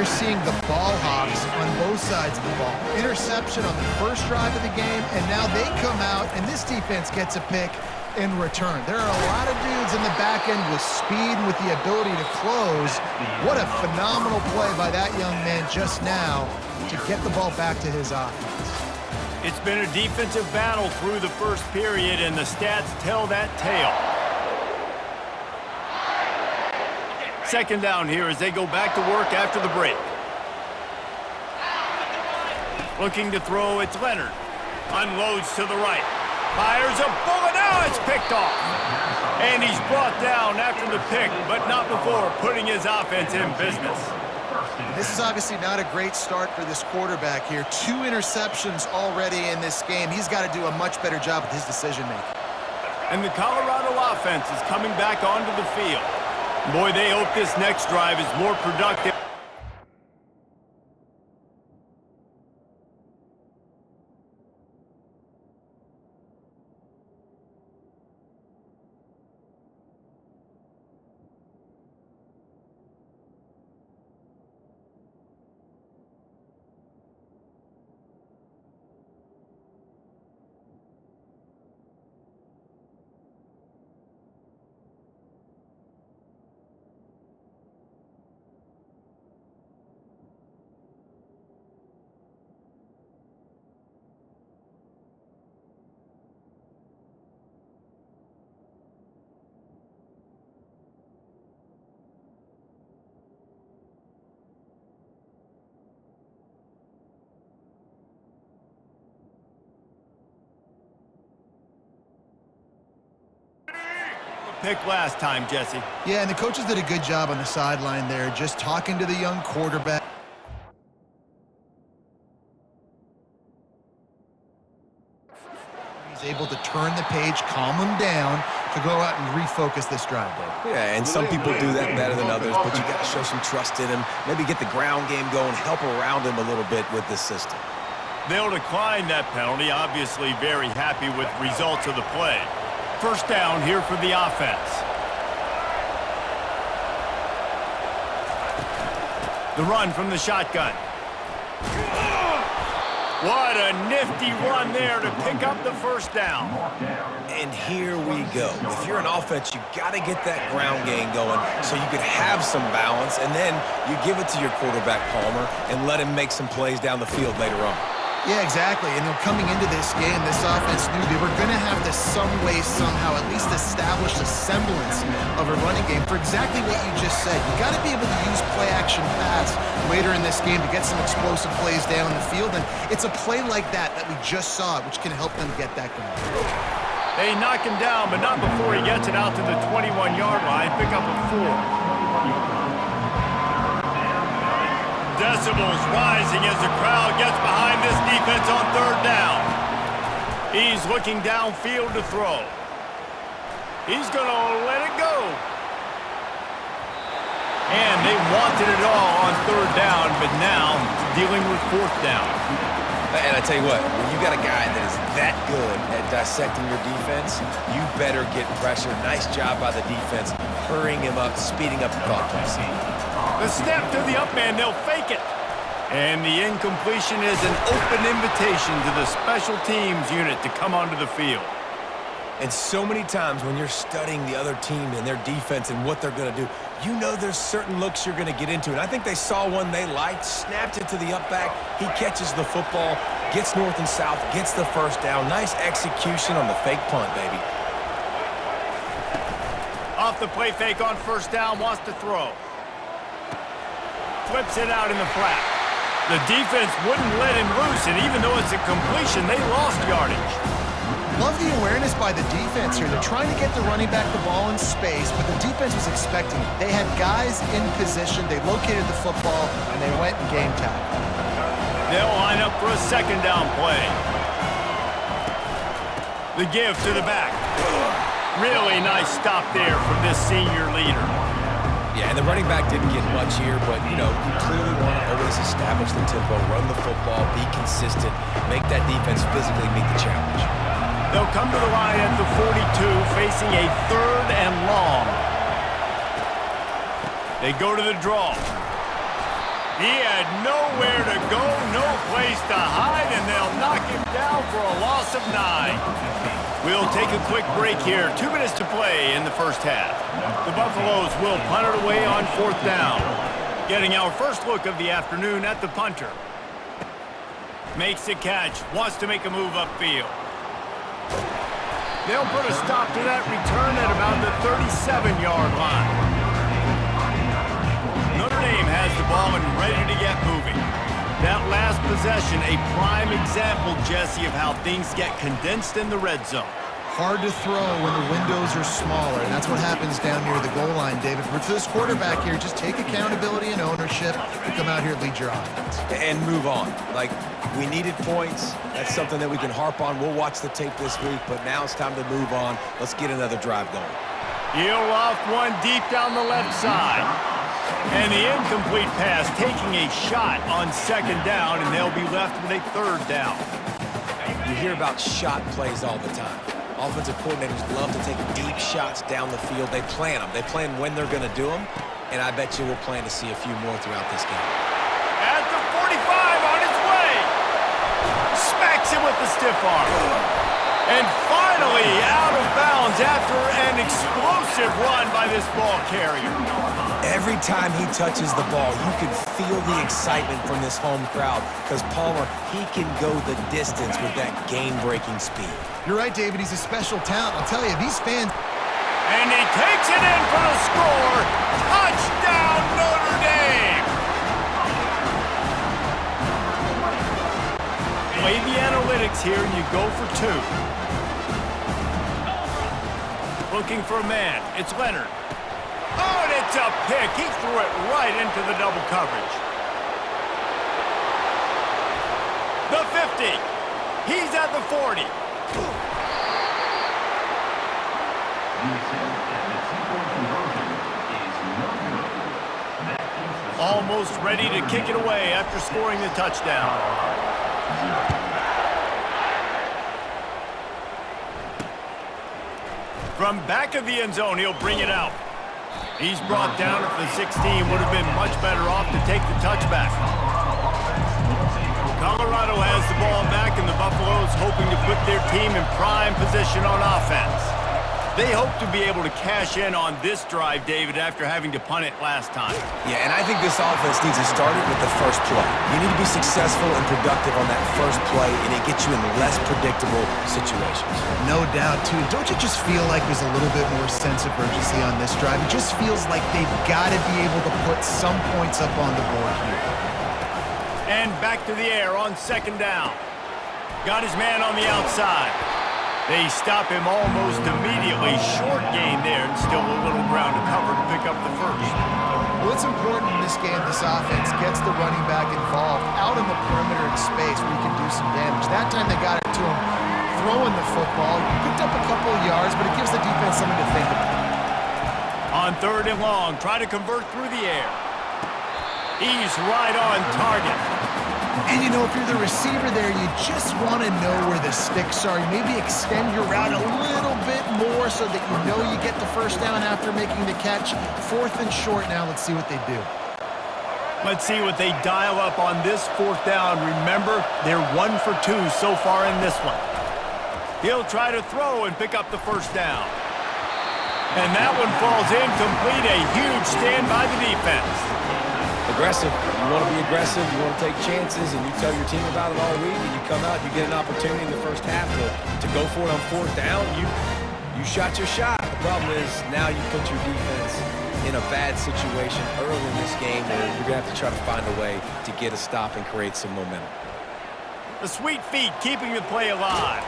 you're seeing the ball hops on both sides of the ball. Interception on the first drive of the game, and now they come out, and this defense gets a pick in return. There are a lot of dudes in the back end with speed and with the ability to close. What a phenomenal play by that young man just now to get the ball back to his offense. It's been a defensive battle through the first period, and the stats tell that tale. Second down here as they go back to work after the break. Looking to throw, it's Leonard. Unloads to the right. Fires a bullet. Now it's picked off. And he's brought down after the pick, but not before putting his offense in business. This is obviously not a great start for this quarterback here. 2 interceptions already in this game. He's got to do a much better job with his decision-making. And the Colorado offense is coming back onto the field. Boy, they hope this next drive is more productive. Pick last time, Jesse. Yeah, and the coaches did a good job on the sideline there, just talking to the young quarterback. He's able to turn the page, calm him down to go out and refocus this drive, Dave. Yeah, and some people do that better than others, but you got to show some trust in him, maybe get the ground game going, help around him a little bit with this system. They'll decline that penalty, obviously very happy with results of the play. First down here for the offense. The run from the shotgun. What a nifty run there to pick up the first down. And here we go. If you're an offense, you got to get that ground game going so you could have some balance, and then you give it to your quarterback, Palmer, and let him make some plays down the field later on. Yeah, exactly. And coming into this game, this offense knew they were going to have to some way, somehow, at least establish a semblance of a running game for exactly what you just said. You got to be able to use play-action pass later in this game to get some explosive plays down the field. And it's a play like that we just saw, which can help them get that going. They knock him down, but not before he gets it out to the 21-yard line. Pick up a 4. Decibels rising as the crowd gets behind this defense on third down. He's looking downfield to throw. He's going to let it go. And they wanted it all on third down, but now dealing with fourth down. And I tell you what, when you got a guy that is that good at dissecting your defense, you better get pressure. Nice job by the defense, hurrying him up, speeding up the thought process. The snap to the up man, they'll fake it. And the incompletion is an open invitation to the special teams unit to come onto the field. And so many times when you're studying the other team and their defense and what they're going to do, you know there's certain looks you're going to get into. And I think they saw one they liked, snapped it to the up back. He catches the football, gets north and south, gets the first down. Nice execution on the fake punt, baby. Off the play fake on first down, wants to throw. Flips it out in the flat. The defense wouldn't let him loose, and even though it's a completion, they lost yardage. Love the awareness by the defense here. They're trying to get the running back the ball in space, but the defense was expecting it. They had guys in position. They located the football, and they went and game tackle. They'll line up for a second down play. The give to the back. Really nice stop there from this senior leader. Yeah, and the running back didn't get much here, but, you know, you clearly want to always establish the tempo, run the football, be consistent, make that defense physically meet the challenge. They'll come to the line at the 42, facing a third and long. They go to the draw. He had nowhere to go, no place to hide, and they'll knock him down for a loss of 9. We'll take a quick break here. 2 minutes to play in the first half. The Buffaloes will punt it away on 4th down. Getting our first look of the afternoon at the punter. Makes the catch, wants to make a move upfield. They'll put a stop to that return at about the 37-yard line. Notre Dame has the ball and ready to get moving. That last possession, a prime example, Jesse, of how things get condensed in the red zone. Hard to throw when the windows are smaller, and that's what happens down near the goal line, David. For this quarterback here, just take accountability and ownership and come out here and lead your offense. And move on. Like, we needed points. That's something that we can harp on. We'll watch the tape this week, but now it's time to move on. Let's get another drive going. He'll off one deep down the left side. And the incomplete pass taking a shot on 2nd down, and they'll be left with a 3rd down. You hear about shot plays all the time. Offensive coordinators love to take deep shots down the field. They plan them. They plan when they're going to do them, and I bet you we'll plan to see a few more throughout this game. At the 45 on his way. Smacks him with the stiff arm. And finally out of bounds after an explosive run by this ball carrier. Every time he touches the ball, you can feel the excitement from this home crowd because Palmer, he can go the distance with that game-breaking speed. You're right, David. He's a special talent. I'll tell you, these fans... And he takes it in for the score. Touchdown, Notre Dame! Play the analytics here, and you go for 2. Looking for a man. It's Leonard. Oh, and it's a pick. He threw it right into the double coverage. The 50. He's at the 40. Almost ready to kick it away after scoring the touchdown. From back of the end zone, he'll bring it out. He's brought down at the 16. Would have been much better off to take the touchback. Colorado has the ball back, and the Buffaloes hoping to put their team in prime position on offense. They hope to be able to cash in on this drive, David, after having to punt it last time. Yeah, and I think this offense needs to start it with the first play. You need to be successful and productive on that first play, and it gets you in less predictable situations. No doubt, too. Don't you just feel like there's a little bit more sense of urgency on this drive? It just feels like they've got to be able to put some points up on the board here. And back to the air on 2nd down. Got his man on the outside. They stop him almost immediately. Short gain there, and still a little ground to cover to pick up the first. Well, it's important in this game, this offense gets the running back involved out in the perimeter in space where he can do some damage. That time they got it to him throwing the football. Picked up a couple of yards, but it gives the defense something to think about. On 3rd and long, try to convert through the air. He's right on target. And, you know, if you're the receiver there, you just want to know where the sticks are. You maybe extend your route a little bit more so that you know you get the first down after making the catch. 4th and short now. Let's see what they do. Let's see what they dial up on this 4th down. Remember, they're 1 for 2 so far in this one. He'll try to throw and pick up the first down. And that one falls incomplete. A huge stand by the defense. Aggressive. You want to be aggressive. You want to take chances, and you tell your team about it all week, and you come out, you get an opportunity in the first half to go for it on 4th down. You shot your shot. The problem is now you put your defense in a bad situation early in this game where you're going to have to try to find a way to get a stop and create some momentum. The sweet feet keeping the play alive.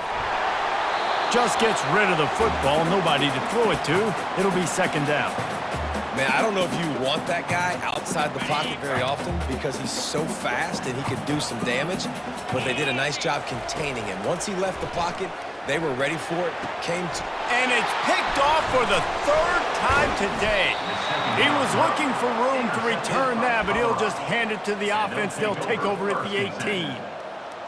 Just gets rid of the football. Nobody to throw it to. It'll be 2nd down. Man, I don't know if you want that guy outside the pocket very often because he's so fast and he could do some damage, but they did a nice job containing him. Once he left the pocket, they were ready for it, and it's picked off for the 3rd time today. He was looking for room to return that, but he'll just hand it to the offense. They'll take over at the 18.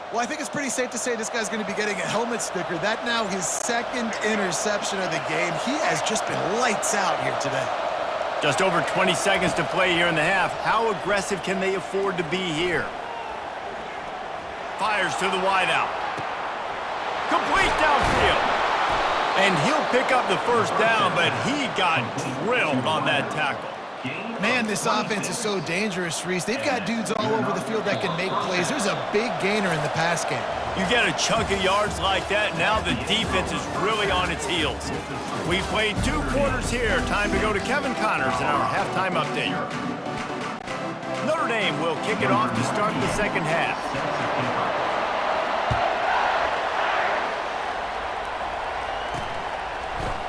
Well, I think it's pretty safe to say this guy's going to be getting a helmet sticker. That now his 2nd interception of the game. He has just been lights out here today. Just over 20 seconds to play here in the half. How aggressive can they afford to be here? Fires to the wideout. Complete downfield. And he'll pick up the first down, but he got drilled on that tackle. Man, this offense is so dangerous, Reese. They've got dudes all over the field that can make plays. There's a big gainer in the pass game. You get a chunk of yards like that, now the defense is really on its heels. We've played 2 quarters here. Time to go to Kevin Connors in our halftime update. Notre Dame will kick it off to start the second half.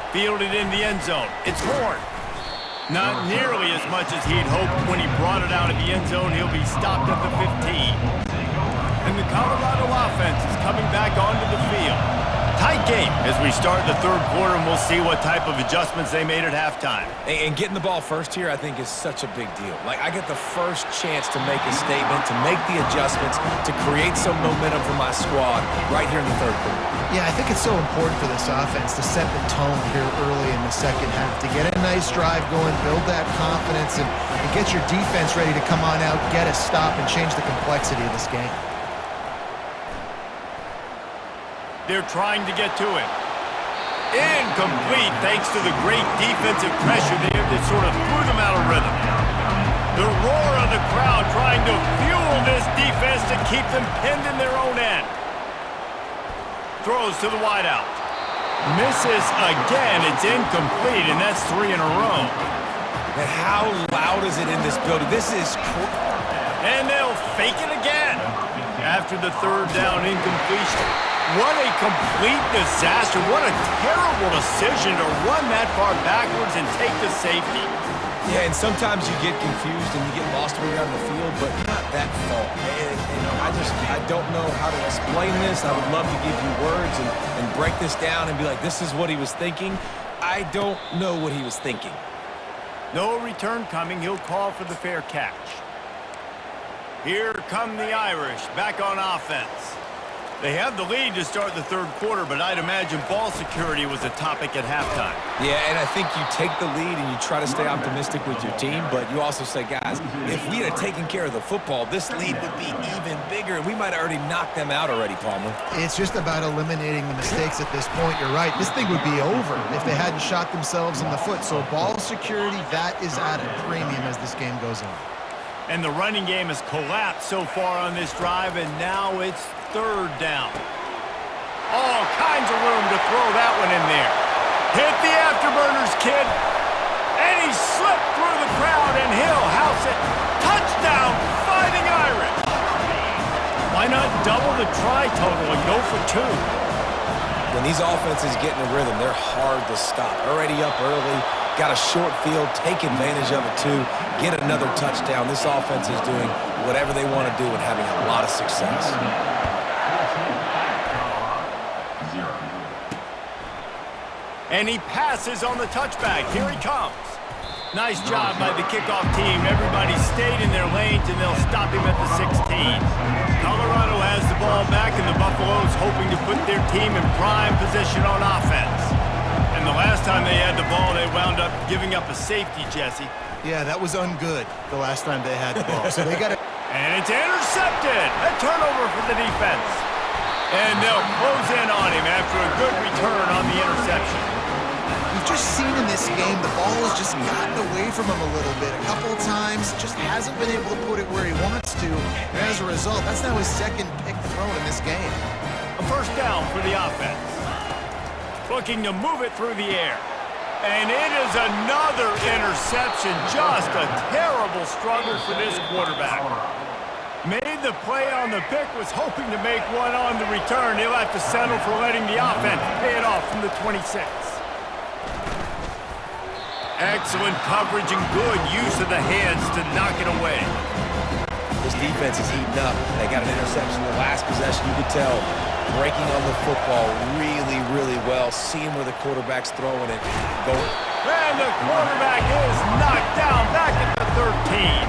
Fielded in the end zone. It's Horn. Not nearly as much as he'd hoped when he brought it out of the end zone. He'll be stopped at the 15. And the Colorado offense is coming back onto the field. Tight game as we start the third quarter, and we'll see what type of adjustments they made at halftime. And getting the ball first here, I think, is such a big deal. Like, I get the first chance to make a statement, to make the adjustments, to create some momentum for my squad right here in the third quarter. Yeah, I think it's so important for this offense to set the tone here early in the second half, to get a nice drive going, build that confidence, and get your defense ready to come on out, get a stop, and change the complexity of this game. They're trying to get to it. Incomplete thanks to the great defensive pressure there that sort of threw them out of rhythm. The roar of the crowd trying to fuel this defense to keep them pinned in their own end. Throws to the wideout. Misses again. It's incomplete, and that's 3 in a row. And how loud is it in this building? This is And they'll fake it again. After the third down incompletion. What a complete disaster. What a terrible decision to run that far backwards and take the safety. Yeah, and sometimes you get confused and you get lost when you're on the field, but not that far. And I don't know how to explain this. I would love to give you words and break this down and be like, this is what he was thinking. I don't know what he was thinking. No return coming. He'll call for the fair catch. Here come the Irish back on offense. They have the lead to start the third quarter, but I'd imagine ball security was a topic at halftime. Yeah, and I think you take the lead and you try to stay optimistic with your team, but you also say, guys, if we had taken care of the football, this lead would be even bigger, and we might have already knocked them out already, Palmer. It's just about eliminating the mistakes at this point. You're right. This thing would be over if they hadn't shot themselves in the foot. So ball security, that is at a premium as this game goes on. And the running game has collapsed so far on this drive, and now it's third down. All kinds of room to throw that one in there. Hit the afterburners, kid. And he slipped through the crowd, and he'll house it. Touchdown, Fighting Irish. Why not double the try total and go for 2? When these offenses get in a rhythm, they're hard to stop. Already up early, got a short field, take advantage of it too, get another touchdown. This offense is doing whatever they want to do and having a lot of success. And he passes on the touchback. Here he comes. Nice job by the kickoff team. Everybody stayed in their lanes, and they'll stop him at the 16. Colorado has the ball back, and the Buffaloes hoping to put their team in prime position on offense. And the last time they had the ball, they wound up giving up a safety, Jesse. Yeah, that was ungood the last time they had the ball. So they got to... And it's intercepted. A turnover for the defense. And they'll close in on him after a good return on the interception. We've just seen in this game the ball has just gotten away from him a little bit. A couple of times, just hasn't been able to put it where he wants to. And as a result, that's now his second pick thrown in this game. A first down for the offense. Looking to move it through the air. And it is another interception. Just a terrible struggle for this quarterback. Made the play on the pick, was hoping to make one on the return. He'll have to settle for letting the offense pay it off from the 26. Excellent coverage and good use of the hands to knock it away. This defense is heating up. They got an interception the last possession. You could tell breaking on the football really, really well. Seeing where the quarterback's throwing it. Going. And the quarterback is knocked down back at the 13.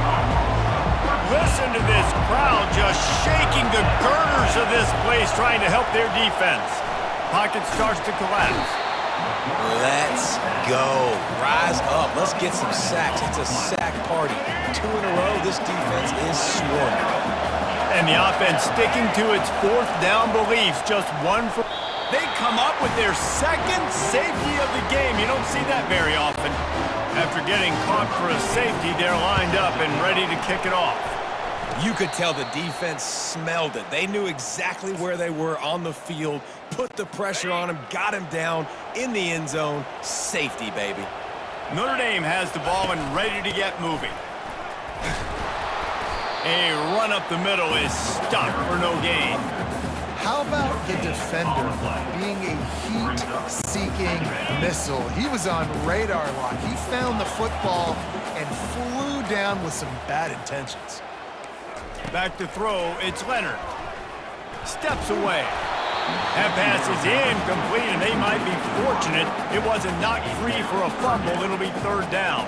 Listen to this crowd just shaking the girders of this place trying to help their defense. Pocket starts to collapse. Let's go. Rise up. Let's get some sacks. It's a sack party. 2 in a row. This defense is swarming. And the offense sticking to its fourth down beliefs. Just one for... They come up with their second safety of the game. You don't see that very often. After getting caught for a safety, they're lined up and ready to kick it off. You could tell the defense smelled it. They knew exactly where they were on the field, put the pressure on him, got him down in the end zone. Safety, baby. Notre Dame has the ball and ready to get moving. A run up the middle is stopped for no gain. How about the defender being a heat-seeking missile? He was on radar lock. He found the football and flew down with some bad intentions. Back to throw, it's Leonard. Steps away. That pass is incomplete, and they might be fortunate it wasn't knocked free for a fumble. It'll be third down.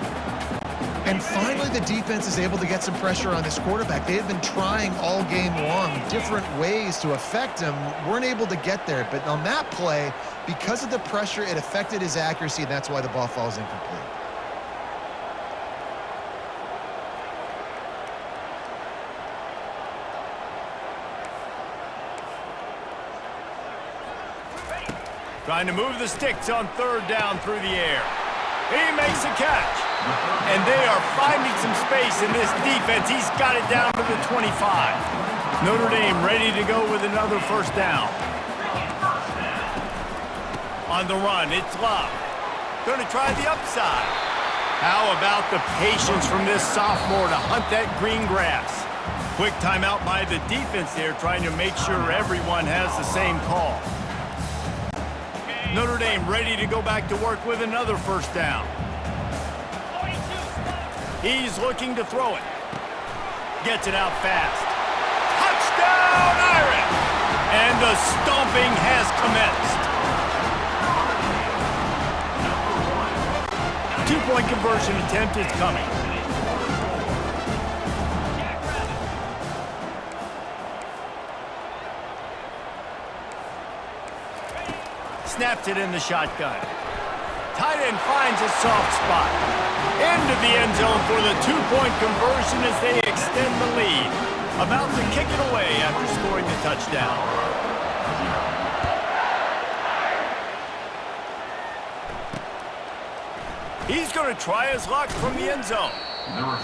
And finally, the defense is able to get some pressure on this quarterback. They had been trying all game long different ways to affect him, weren't able to get there. But on that play, because of the pressure, it affected his accuracy, and that's why the ball falls incomplete. Trying to move the sticks on third down through the air. He makes a catch. And they are finding some space in this defense. He's got it down to the 25. Notre Dame ready to go with another first down. On the run, it's Love. Going to try the upside. How about the patience from this sophomore to hunt that green grass? Quick timeout by the defense there, trying to make sure everyone has the same call. Notre Dame ready to go back to work with another first down. He's looking to throw it. Gets it out fast. Touchdown, Irish! And the stomping has commenced. 2-point conversion attempt is coming. Snaps it in the shotgun. Tight end finds a soft spot. Into the end zone for the 2-point conversion as they extend the lead. About to kick it away after scoring the touchdown. He's going to try his luck from the end zone.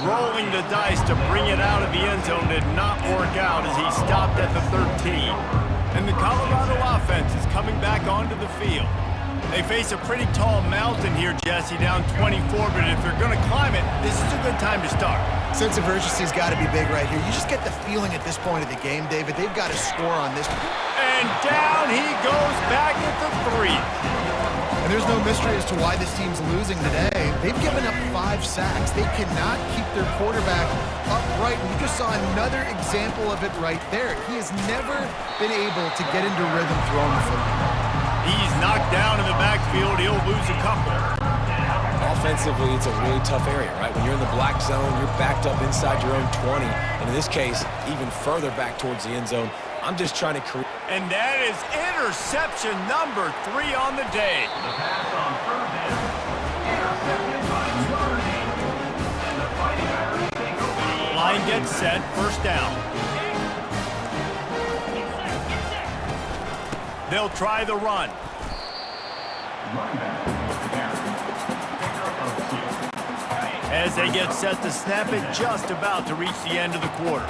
Rolling the dice to bring it out of the end zone did not work out as he stopped at the 13. And the Colorado offense is coming back onto the field. They face a pretty tall mountain here, Jesse, down 24, but if they're going to climb it, this is a good time to start. Sense of urgency's got to be big right here. You just get the feeling at this point of the game, David, they've got to score on this. And down he goes back at the 3. And there's no mystery as to why this team's losing today. They've given up 5 sacks. They cannot keep their quarterback upright. And you just saw another example of it right there. He has never been able to get into rhythm throwing the football. He's knocked down in the backfield. He'll lose a couple. Offensively, it's a really tough area, right? When you're in the black zone, you're backed up inside your own 20. And in this case, even further back towards the end zone. I'm just trying to create. And that is interception number 3 on the day. Line gets set, first down. They'll try the run. As they get set to snap it, just about to reach the end of the quarter.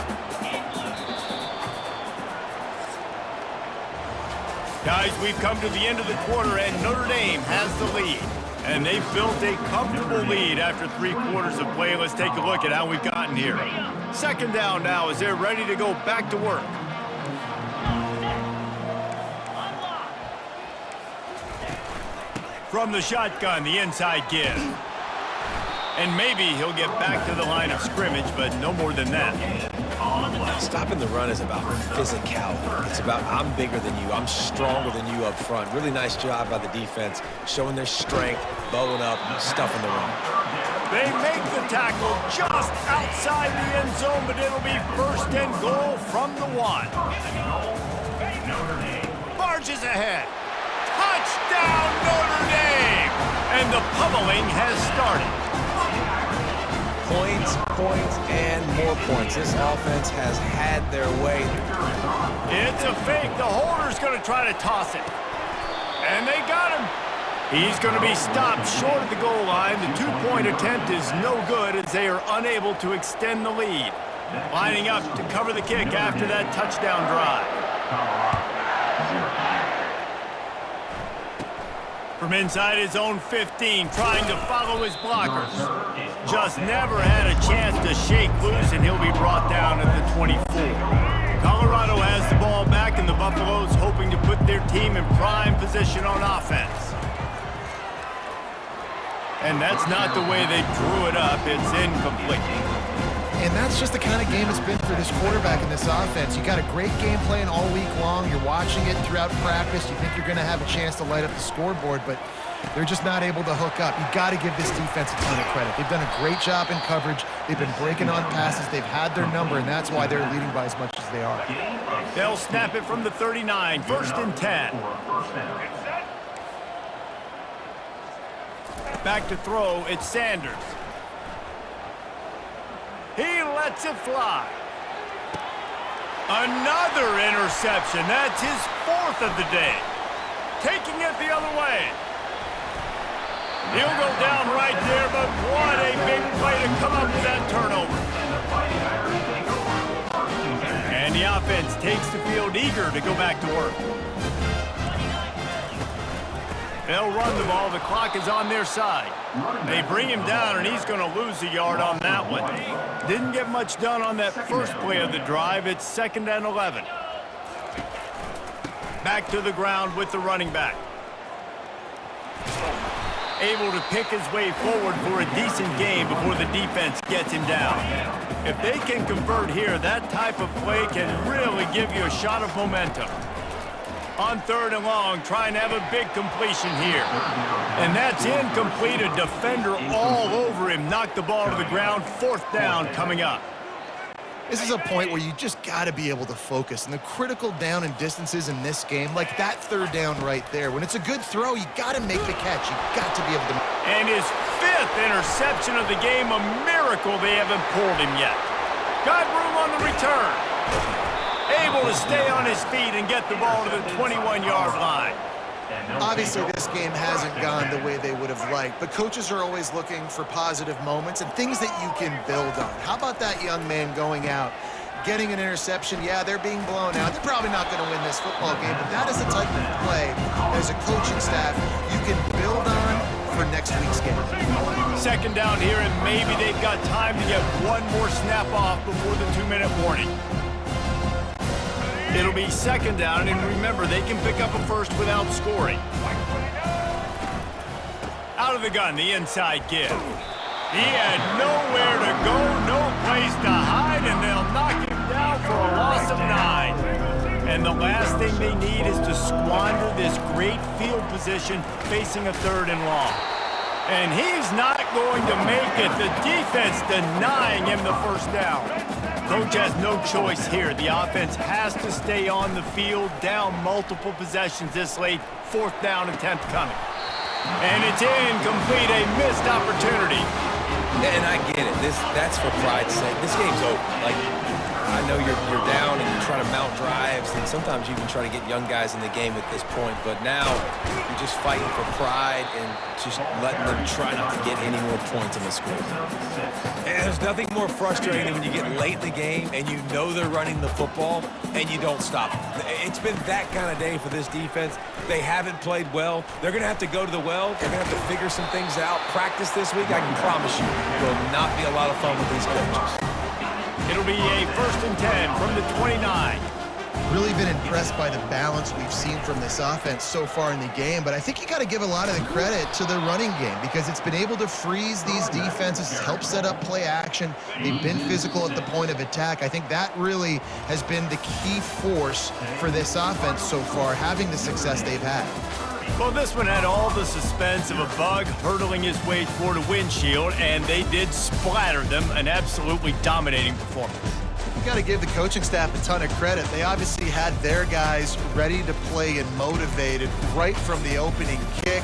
Guys, we've come to the end of the quarter, and Notre Dame has the lead. And they've built a comfortable lead after 3 quarters of play. Let's take a look at how we've gotten here. Second down now as they're ready to go back to work. From the shotgun, the inside give. And maybe he'll get back to the line of scrimmage, but no more than that. Stopping the run is about physicality. It's about I'm bigger than you, I'm stronger than you up front. Really nice job by the defense, showing their strength, bowing up, stuffing the run. They make the tackle just outside the end zone, but it'll be first and goal from the 1. Barges ahead. Touchdown, Notre Dame! And the pummeling has started. Points, points, and more points. This offense has had their way. It's a fake. The holder's going to try to toss it. And they got him. He's going to be stopped short of the goal line. The two-point attempt is no good as they are unable to extend the lead. Lining up to cover the kick after that touchdown drive. From inside his own 15, trying to follow his blockers. Just never had a chance to shake loose, and he'll be brought down at the 24. Colorado has the ball back, and the Buffaloes hoping to put their team in prime position on offense. And that's not the way they drew it up. It's incomplete. And that's just the kind of game it's been for this quarterback in this offense. You got a great game plan all week long. You're watching it throughout practice. You think you're going to have a chance to light up the scoreboard, but they're just not able to hook up. You got to give this defense a ton of credit. They've done a great job in coverage. They've been breaking on passes. They've had their number, and that's why they're leading by as much as they are. They'll snap it from the 39, 1st and 10. Back to throw, it's Sanders. He lets it fly. Another interception. That's his 4th of the day. Taking it the other way. He'll go down right there, but what a big play to come up with that turnover. And the offense takes the field eager to go back to work. They'll run the ball. The clock is on their side. They bring him down, and he's going to lose a yard on that one. Didn't get much done on that first play of the drive. It's 2nd and 11. Back to the ground with the running back. Able to pick his way forward for a decent game before the defense gets him down. If they can convert here, that type of play can really give you a shot of momentum. On 3rd and long, trying to have a big completion here. And that's incomplete. A defender all over him. Knocked the ball to the ground. 4th down coming up. This is a point where you just got to be able to focus. And the critical down and distances in this game, like that 3rd down right there, when it's a good throw, you got to make the catch. You got to be able to. And his 5th interception of the game, a miracle they haven't pulled him yet. Got room on the return. Able to stay on his feet and get the ball to the 21-yard line. Obviously, this game hasn't gone the way they would have liked, but coaches are always looking for positive moments and things that you can build on. How about that young man going out, getting an interception? Yeah, they're being blown out. They're probably not going to win this football game, but that is the type of play, as a coaching staff, you can build on for next week's game. 2nd down here, and maybe they've got time to get one more snap off before the 2-minute warning. It'll be 2nd down, and remember, they can pick up a first without scoring. Out of the gun, the inside give. He had nowhere to go, no place to hide, and they'll knock him down for a loss of 9. And the last thing they need is to squander this great field position facing a 3rd and long. And he's not going to make it. The defense denying him the 1st down. Coach has no choice here. The offense has to stay on the field, down multiple possessions this late. 4th down attempt coming. And it's incomplete, a missed opportunity. And I get it. That's for pride's sake. This game's over. Like, I know you're down and you're trying to mount drives, and sometimes you even try to get young guys in the game at this point. But now you're just fighting for pride and just letting them try not to get any more points in the score. And there's nothing more frustrating than when you get late in the game and you know they're running the football and you don't stop them. It's been that kind of day for this defense. They haven't played well. They're going to have to go to the well. They're going to have to figure some things out. Practice this week, I can promise you, will not be a lot of fun with these coaches. It'll be a 1st and 10 from the 29. Really been impressed by the balance we've seen from this offense so far in the game, but I think you got to give a lot of the credit to the running game because it's been able to freeze these defenses, help set up play action. They've been physical at the point of attack. I think that really has been the key force for this offense so far, having the success they've had. Well, this one had all the suspense of a bug hurtling his way toward a windshield, and they did splatter them, an absolutely dominating performance. You got to give the coaching staff a ton of credit. They obviously had their guys ready to play and motivated right from the opening kick.